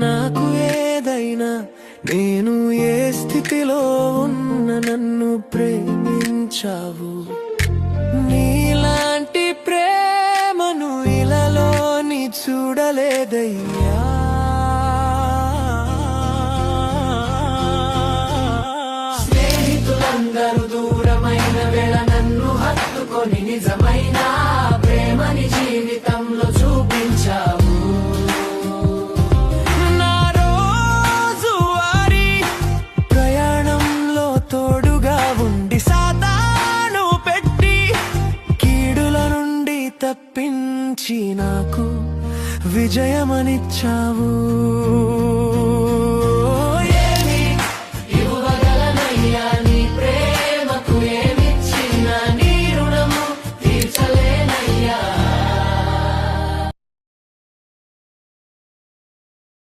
నాకు ఏదైనా నేను ఏ స్థితిలో ఉన్న నన్ను ప్రేమించావు. నీలాంటి ప్రేమను ఇలాలోని చూడలేదయ్యా. స్నేహితులందరూ దూరమైన వేళ నన్ను హత్తుకొని నిజమైన ప్రేమని జీవితంలో చూపించావు. నా రోజువారీ ప్రయాణంలో తోడుగా ఉండి సాతాను పెట్టి కీడుల నుండి తప్పించి నాకు విజయమనిచ్చావు.